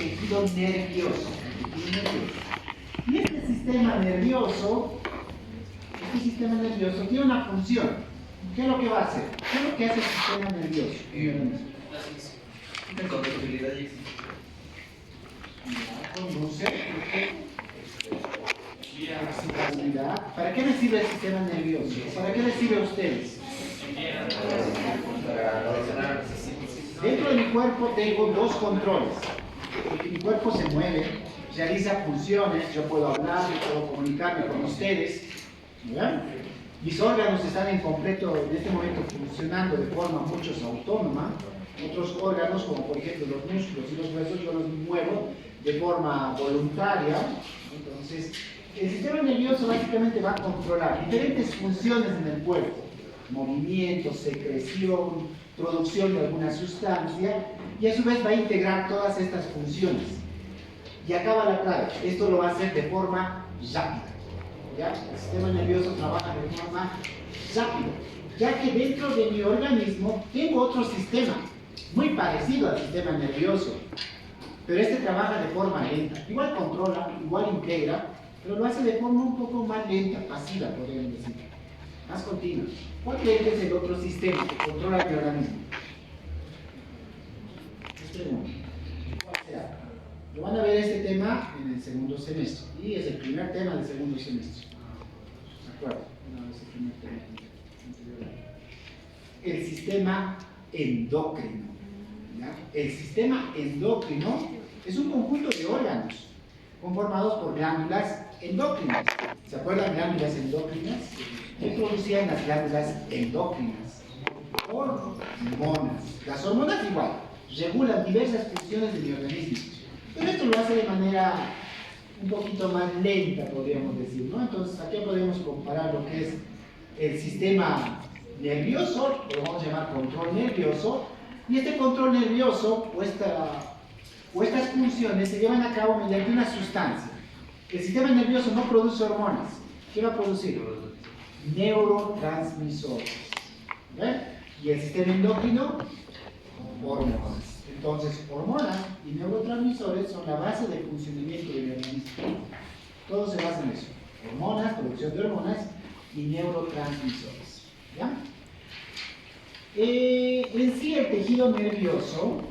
tejido nervioso. Y este sistema nervioso tiene una función. ¿Qué es lo que va a hacer? ¿Qué es lo que hace el sistema nervioso? Conduce excitabilidad. ¿Para qué me sirve el sistema nervioso? ¿Para qué les sirve a ustedes? Dentro de mi cuerpo tengo dos controles. Porque mi cuerpo se mueve, realiza funciones, yo puedo hablar, yo puedo comunicarme con ustedes. ¿Verdad? Mis órganos están en este momento funcionando de forma muchos autónoma. Otros órganos, como por ejemplo los músculos y los huesos, yo los muevo de forma voluntaria. Entonces, el sistema nervioso básicamente va a controlar diferentes funciones en el cuerpo: movimiento, secreción, producción de alguna sustancia, y a su vez va a integrar todas estas funciones. Y acaba la clave: esto lo va a hacer de forma rápida. ¿Ya? El sistema nervioso trabaja de forma rápida, ya que dentro de mi organismo tengo otro sistema muy parecido al sistema nervioso, pero este trabaja de forma lenta. Igual controla, igual integra, pero lo hace de forma un poco más lenta, pasiva, podríamos decir, más continua. ¿Cuál creen que es el otro sistema que controla mi organismo? Les pregunto, ¿cuál será? Lo van a ver este tema en el segundo semestre, y es el primer tema del segundo semestre. ¿De acuerdo? No, es el primer tema anterior. El sistema endocrino. ¿Ya? El sistema endocrino es un conjunto de órganos conformados por glándulas endocrinas. ¿Se acuerdan? Glándulas endocrinas. ¿Qué producían las glándulas endocrinas? Hormonas. Las hormonas igual regulan diversas funciones de mi organismo, pero esto lo hace de manera un poquito más lenta, podríamos decir, ¿no? Entonces, aquí podemos comparar lo que es el sistema nervioso, lo vamos a llamar control nervioso, y este control nervioso o estas funciones se llevan a cabo mediante una sustancia. El sistema nervioso no produce hormonas. ¿Qué va a producir? Neurotransmisores. ¿Ve? Y el sistema endocrino, hormonas. Entonces, hormonas y neurotransmisores son la base del funcionamiento del organismo. Todo se basa en eso: hormonas, producción de hormonas y neurotransmisores. ¿Ya? En sí, el tejido nervioso,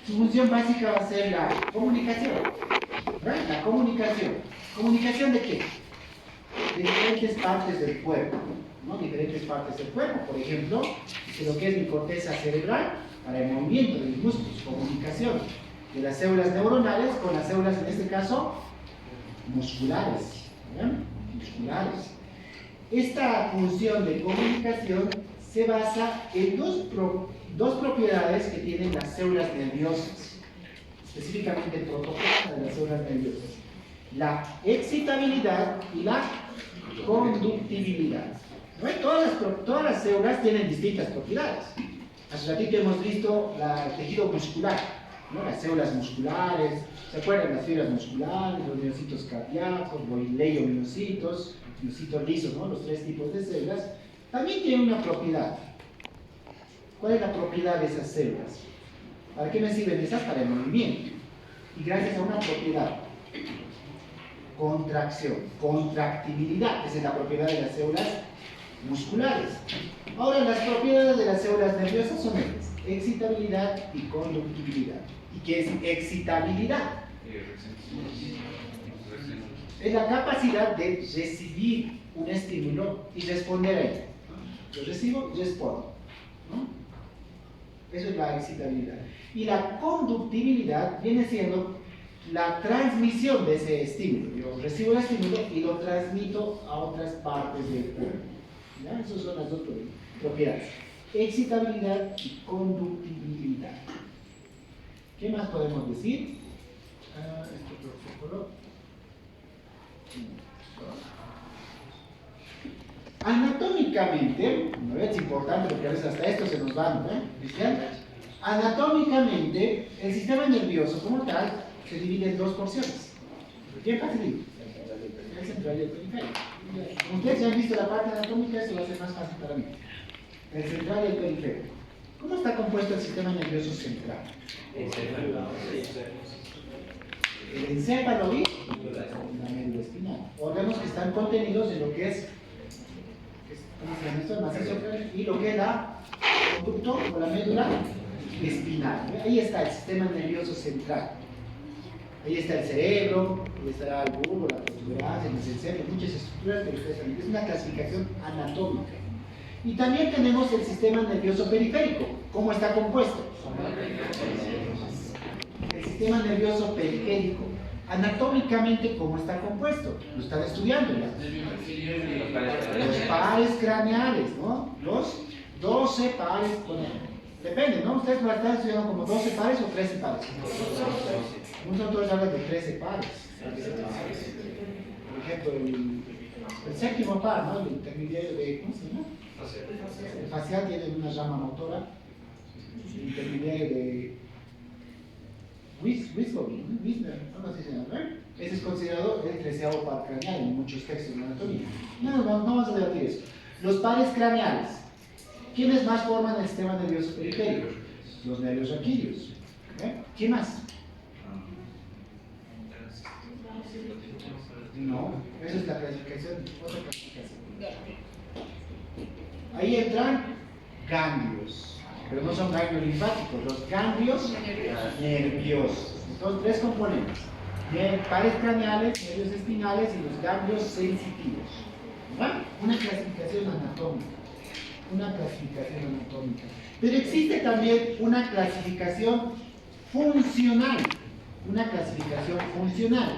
su función básica va a ser la comunicación. ¿Verdad? La comunicación. ¿Comunicación de qué? De diferentes partes del cuerpo, ¿no? Diferentes partes del cuerpo. Por ejemplo, de lo que es mi corteza cerebral para el movimiento de mis músculos, comunicación de las células neuronales con las células, en este caso, musculares. ¿Verdad? Musculares. Esta función de comunicación se basa en dos propiedades que tienen las células nerviosas, específicamente el protoplasma de las células nerviosas: la excitabilidad y la conductibilidad. ¿No? Todas las células tienen distintas propiedades. Hace ratito hemos visto el tejido muscular, ¿no? Las células musculares, ¿se acuerdan? Las fibras musculares, los miocitos cardíacos, los leiomiocitos, miocitos lisos, ¿no? Los tres tipos de células también tienen una propiedad. ¿Cuál es la propiedad de esas células? ¿Para qué me sirven esas? Para el movimiento. Y gracias a una propiedad: contracción, contractibilidad. Esa es la propiedad de las células musculares. Ahora, las propiedades de las células nerviosas son estas: excitabilidad y conductibilidad. ¿Y qué es excitabilidad? Es la capacidad de recibir un estímulo y responder a él. Yo recibo y respondo, ¿no? Eso es la excitabilidad. Y la conductibilidad viene siendo la transmisión de ese estímulo. Yo recibo el estímulo y lo transmito a otras partes del cuerpo. ¿Ya? Esas son las dos propiedades: excitabilidad y conductibilidad. ¿Qué más podemos decir? Anatómicamente, ¿no? Es importante porque a veces hasta esto se nos va, ¿no? ¿Viste? Anatómicamente, el sistema nervioso como tal se divide en dos porciones. ¿Quién facilita? El central y el periférico. Ustedes ya han visto la parte anatómica, eso va a ser más fácil para mí. El central y el periférico. ¿Cómo está compuesto el sistema nervioso central? El encéfalo y la médula espinal. O vemos que están contenidos en lo que es, ¿cómo se llama esto? El macizo craneal y lo que es la conducto o la médula espinal. Ahí está el sistema nervioso central. Ahí está el cerebro, ahí estará el bulbo, la protuberancia, el mesencéfalo, muchas estructuras que ustedes saben. Es una clasificación anatómica. Y también tenemos el sistema nervioso periférico. ¿Cómo está compuesto? El sistema nervioso periférico, anatómicamente, ¿cómo está compuesto? Lo están estudiando ya. Los pares craneales, ¿no? Los 12 pares, bueno, depende, ¿no? Ustedes lo están estudiando como 12 pares o 13 pares. Muchos autores hablan de 13 pares. Por ejemplo, el séptimo par, ¿no? El intermediario de, ¿cómo se llama? El facial tiene una rama motora. El intermediario de Wisner, algo así se llama, ¿verdad? Ese es considerado el 13º par craneal en muchos textos de anatomía. No vamos a debatir eso. Los pares craneales. ¿Quiénes más forman el sistema nervioso periférico? Los nervios raquídeos. ¿Quién más? No, esa es la clasificación, otra clasificación. Ahí entran ganglios, pero no son ganglios linfáticos, los ganglios nerviosos. Entonces, tres componentes: pares craneales, nervios espinales y los ganglios sensitivos. ¿Verdad? Una clasificación anatómica. Una clasificación anatómica. Pero existe también una clasificación funcional. Una clasificación funcional.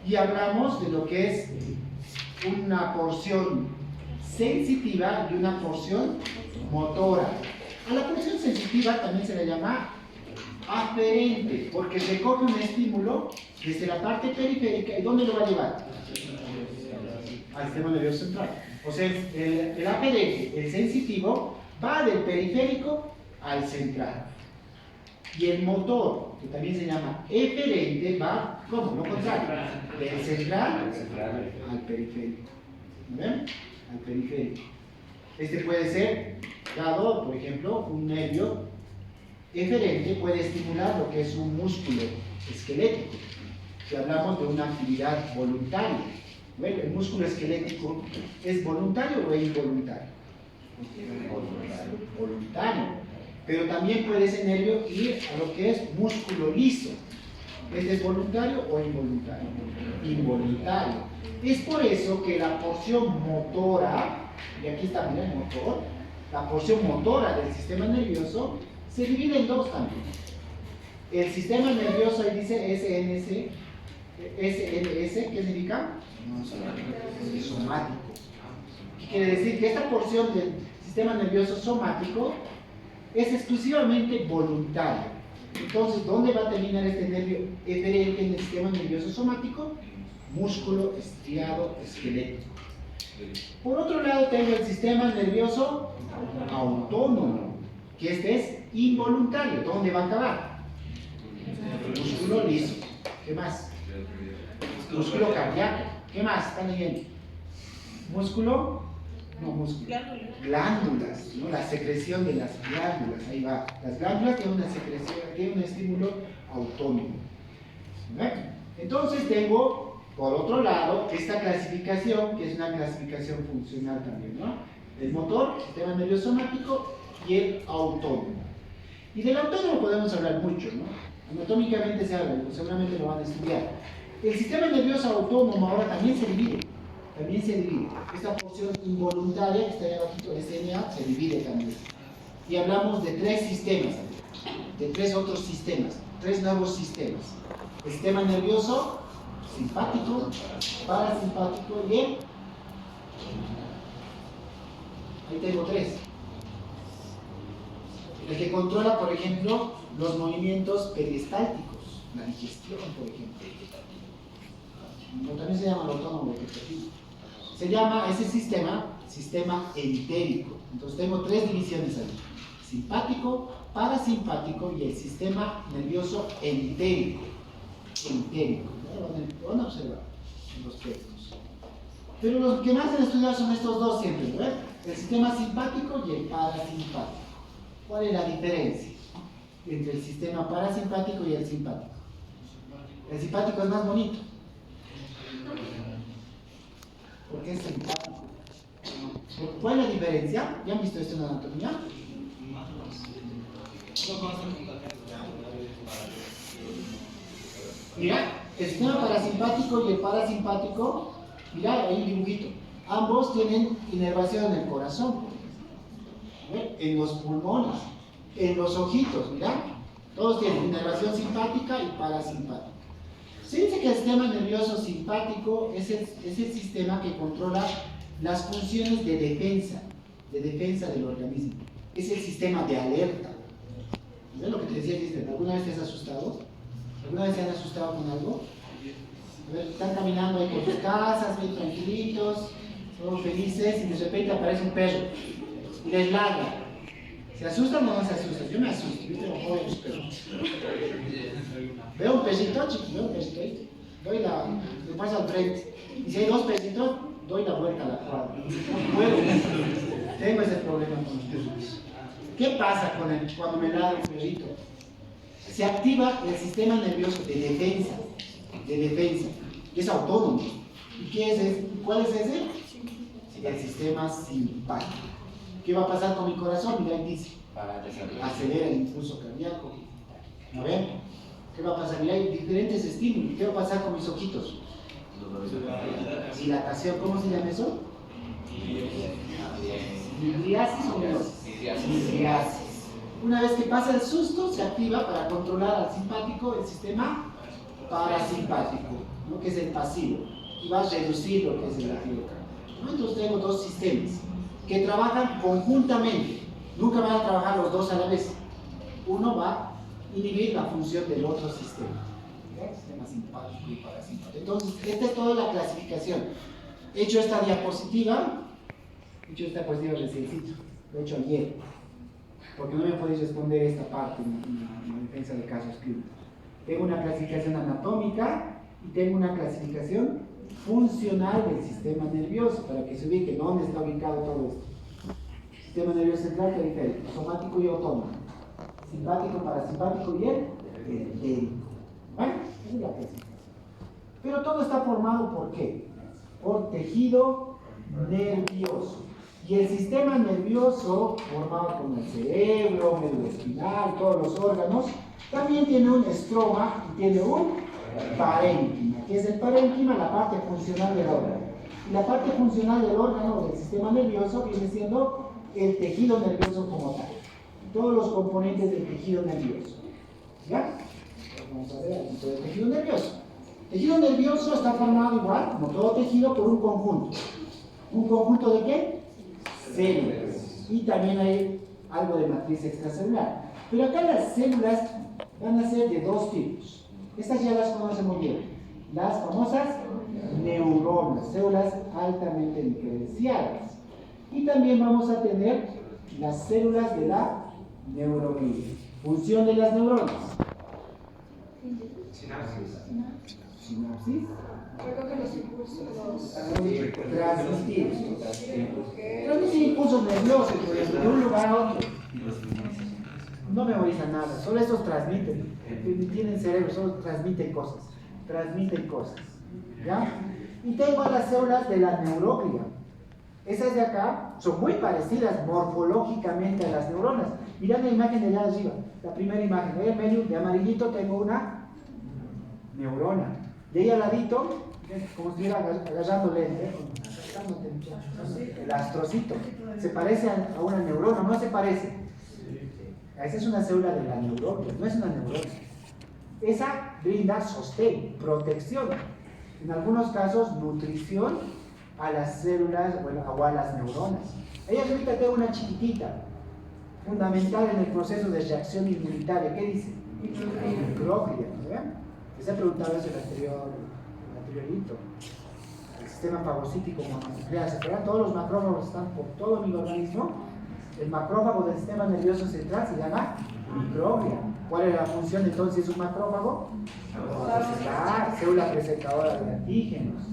Y hablamos de lo que es una porción sensitiva y una porción motora. A la porción sensitiva también se le llama aferente, porque recoge un estímulo desde la parte periférica. ¿Y dónde lo va a llevar? Al sistema nervioso central. O sea, el aferente, el sensitivo, va del periférico al central. Y el motor, que también se llama eferente, va, ¿cómo? Lo contrario, del central al periférico. ¿Ven? Al periférico. Este puede ser dado, por ejemplo, un nervio eferente puede estimular lo que es un músculo esquelético. Si hablamos de una actividad voluntaria, ¿ven? El músculo esquelético es voluntario o involuntario. Voluntario. Pero también puede ese nervio ir a lo que es músculo liso. ¿Este es voluntario o involuntario? Involuntario. Es por eso que la porción motora, y aquí está, mira el motor, la porción motora del sistema nervioso se divide en dos también. El sistema nervioso, ahí dice SNS, ¿qué significa? Somático. Quiere decir que esta porción del sistema nervioso somático es exclusivamente voluntario. Entonces, ¿dónde va a terminar este nervio eferente en el sistema nervioso somático? Músculo estriado esquelético. Por otro lado, tengo el sistema nervioso autónomo, que este es involuntario. ¿Dónde va a acabar? Músculo liso. ¿Qué más? Músculo cardíaco. ¿Qué más? ¿Están leyendo? Músculo. No, músculo. Glándulas, ¿no? La secreción de las glándulas, ahí va. Las glándulas tienen una secreción, tienen un estímulo autónomo. ¿Ven? Entonces tengo, por otro lado, esta clasificación, que es una clasificación funcional también, ¿no? El motor, sistema nervioso somático y el autónomo. Y del autónomo podemos hablar mucho, ¿no? Anatómicamente se habla, seguramente lo van a estudiar. El sistema nervioso autónomo ahora también se divide. También se divide. Esta porción involuntaria que está ahí abajito, SMA, se divide también. Y hablamos de tres sistemas, de tres otros sistemas, tres nuevos sistemas. El sistema nervioso simpático, parasimpático y el... Ahí tengo tres. El que controla, por ejemplo, los movimientos peristálticos, la digestión, por ejemplo. También se llama el autónomo vegetativo. Se llama ese sistema entérico. Entonces tengo tres divisiones ahí: simpático, parasimpático y el sistema nervioso entérico. Entérico. Lo van a observar en los textos. Pero los que más han estudiado son estos dos siempre, ¿verdad? El sistema simpático y el parasimpático. ¿Cuál es la diferencia entre el sistema parasimpático y el simpático? El simpático es más bonito. ¿Por qué es simpático? ¿Cuál es la diferencia? ¿Ya han visto esto en anatomía? Mira, el sistema parasimpático y el parasimpático, mira, hay un dibujito. Ambos tienen inervación en el corazón, en los pulmones, en los ojitos, mira. Todos tienen inervación simpática y parasimpática. Se dice que el sistema nervioso simpático es el sistema que controla las funciones de defensa del organismo. Es el sistema de alerta. ¿Ves lo que te decía, Lisbeth? ¿Alguna vez te has asustado? ¿Alguna vez te han asustado con algo? A ver, están caminando ahí por sus casas, bien tranquilitos, todos felices, y de repente aparece un perro y les ladra. ¿Se asustan o no se asustan? Yo me asusto, yo tengo fobia a los perros. Veo un perrito, ahí, le paso al frente. Y si hay dos perritos, doy la vuelta a la cuadra. No puedo. Tengo ese problema con los perros. ¿Qué pasa cuando me ladra un perrito? Se activa el sistema nervioso de defensa, es autónomo. ¿Y qué es ese? ¿Cuál es ese? El sistema simpático. ¿Qué va a pasar con mi corazón? Mira, ahí dice, acelera el impulso cardíaco. ¿A ver? ¿Qué va a pasar? Mira, hay diferentes estímulos. ¿Qué va a pasar con mis ojitos? Dilatación, ¿cómo se llama eso? Midriasis o meiosis. Midriasis. Una vez que pasa el susto, se activa para controlar al simpático el sistema parasimpático, ¿no? Que es el pasivo, y va a reducir lo que es el activo cardíaco. Entonces tengo dos sistemas que trabajan conjuntamente, nunca van a trabajar los dos a la vez. Uno va a inhibir la función del otro sistema, ¿okay? Sistema simpático y parasimpático. Entonces, esta es toda la clasificación. He hecho esta diapositiva reciéncito, lo he hecho ayer, porque no me podéis responder esta parte en la defensa de casos clínicos. Tengo una clasificación anatómica y tengo una clasificación funcional del sistema nervioso, para que se ubique dónde está ubicado todo esto. Sistema nervioso central, que diferente, somático y autónomo, simpático, parasimpático y el entérico. ¿Vale? Esa es la clasificación. Pero todo está formado ¿por qué? Por tejido nervioso. Y el sistema nervioso, formado por el cerebro, médula espinal, todos los órganos, también tiene un estroma y tiene un parénquima. ¿Qué es el parénquima? La parte funcional del órgano. Y la parte funcional del órgano del sistema nervioso viene siendo el tejido nervioso como tal. Todos los componentes del tejido nervioso. ¿Ya? Vamos a ver el tipo de tejido nervioso. El tejido nervioso está formado igual, como todo tejido, por un conjunto. ¿Un conjunto de qué? Células. Y también hay algo de matriz extracelular. Pero acá las células van a ser de dos tipos. Estas ya las conocemos bien. Las famosas neuronas, células altamente diferenciadas. Y también vamos a tener las células de la neuroglía. Función de las neuronas. Sinapsis. Recoge los impulsos. Transmitir impulsos nerviosos, por ejemplo, de un lugar a otro. No memorizan nada, solo estos transmiten. Tienen cerebro, solo transmiten cosas. ¿Ya? Y tengo las células de la neuroglia. Esas de acá son muy parecidas morfológicamente a las neuronas. Mirad la imagen de allá arriba, la primera imagen. Ahí en medio de amarillito tengo una neurona. De ahí al ladito, como si estuviera agarrándole, el astrocito. Se parece a una neurona, no se parece. Esa es una célula de la neurona, no es una neurona. Esa brinda sostén, protección, en algunos casos nutrición a las células o a las neuronas. Ahí ahorita tengo una chiquitita, fundamental en el proceso de reacción inmunitaria. ¿Qué dice? Microglia, ¿no? Se ha preguntado eso el anteriorito. El sistema fagocítico mononuclear, ¿se acuerdan? Todos los macrófagos están por todo mi organismo. El macrófago del sistema nervioso central se llama microglia. ¿Cuál es la función entonces de un macrófago? Célula presentadora de antígenos.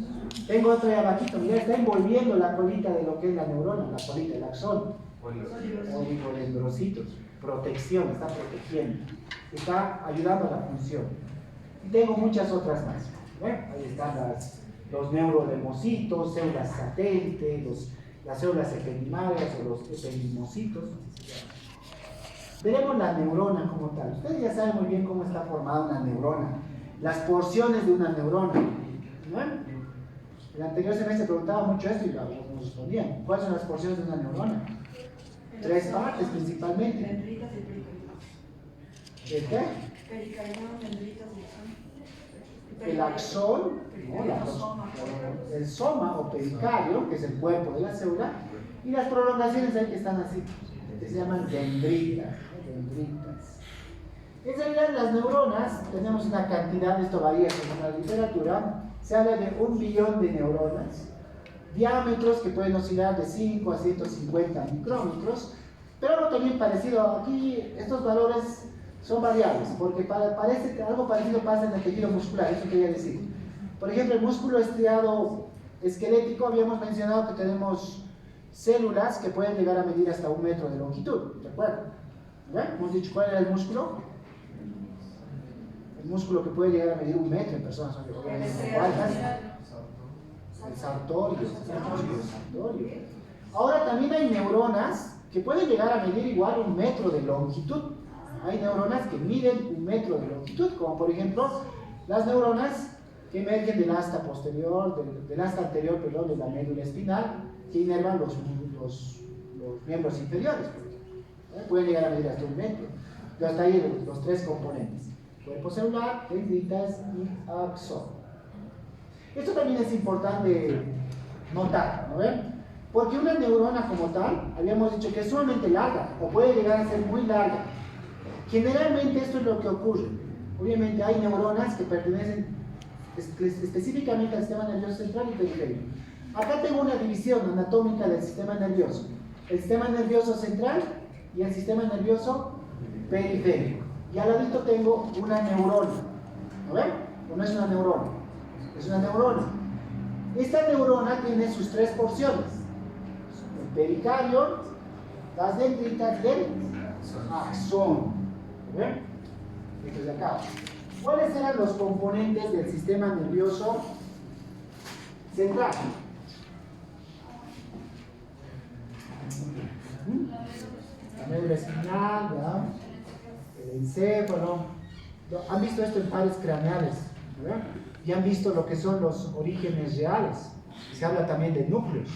Tengo otro ahí abajito, mira, está envolviendo la colita de lo que es la neurona, la colita, el axón, oligodendrocitos. protección, está protegiendo, está ayudando a la función. Y tengo muchas otras más. Ahí están los neurolemocitos, células satélite, las células ependimarias o los ependimocitos. Veremos la neurona como tal. Ustedes ya saben muy bien cómo está formada una neurona, las porciones de una neurona. El anterior semestre preguntaba mucho esto y nos respondían. ¿Cuáles son las porciones de una neurona? 3 partes principalmente. Dendritas y pericardiomas. ¿De qué? Pericardiomas, dendritas y El axón, ¿no? El soma o pericardio, que es el cuerpo de la célula, y las prolongaciones ahí que están así, que se llaman dendritas. Dendritas. En realidad, las neuronas, tenemos una cantidad, esto varía según la literatura, se habla de 1 billón de neuronas, diámetros que pueden oscilar de 5 a 150 micrómetros, pero algo también parecido, aquí estos valores son variables, porque parece que algo parecido pasa en el tejido muscular, eso quería decir. Por ejemplo, el músculo estriado esquelético, habíamos mencionado que tenemos células que pueden llegar a medir hasta 1 metro de longitud, ¿de acuerdo? Hemos dicho cuál era el músculo. El músculo que puede llegar a medir 1 metro en personas altas. El sartorio, el sartorio. Ahora también hay neuronas que pueden llegar a medir igual 1 metro de longitud. Hay neuronas que miden 1 metro de longitud, como por ejemplo las neuronas que emergen del asta posterior, del asta anterior, perdón, de la médula espinal, que inervan los miembros inferiores. Pueden llegar a medir hasta 1 metro. Y hasta ahí los 3 componentes: cuerpo celular, dendritas y axón. Esto también es importante notar, ¿no ven? Porque una neurona como tal, habíamos dicho que es sumamente larga, o puede llegar a ser muy larga. Generalmente esto es lo que ocurre. Obviamente hay neuronas que pertenecen específicamente al sistema nervioso central y periférico. Acá tengo una división anatómica del sistema nervioso: el sistema nervioso central y el sistema nervioso periférico. Y al ladito tengo una neurona. ¿No ven? ¿O no es una neurona? Es una neurona. Esta neurona tiene sus 3 porciones: el pericardio, las dendritas y el axón. ¿Ven? Esto es de acá. ¿Cuáles eran los componentes del sistema nervioso central? La médula espinal, ¿verdad? El encéfalo. ¿Han visto esto en pares craneales? ¿Verdad? Y han visto lo que son los orígenes reales. Se habla también de núcleos.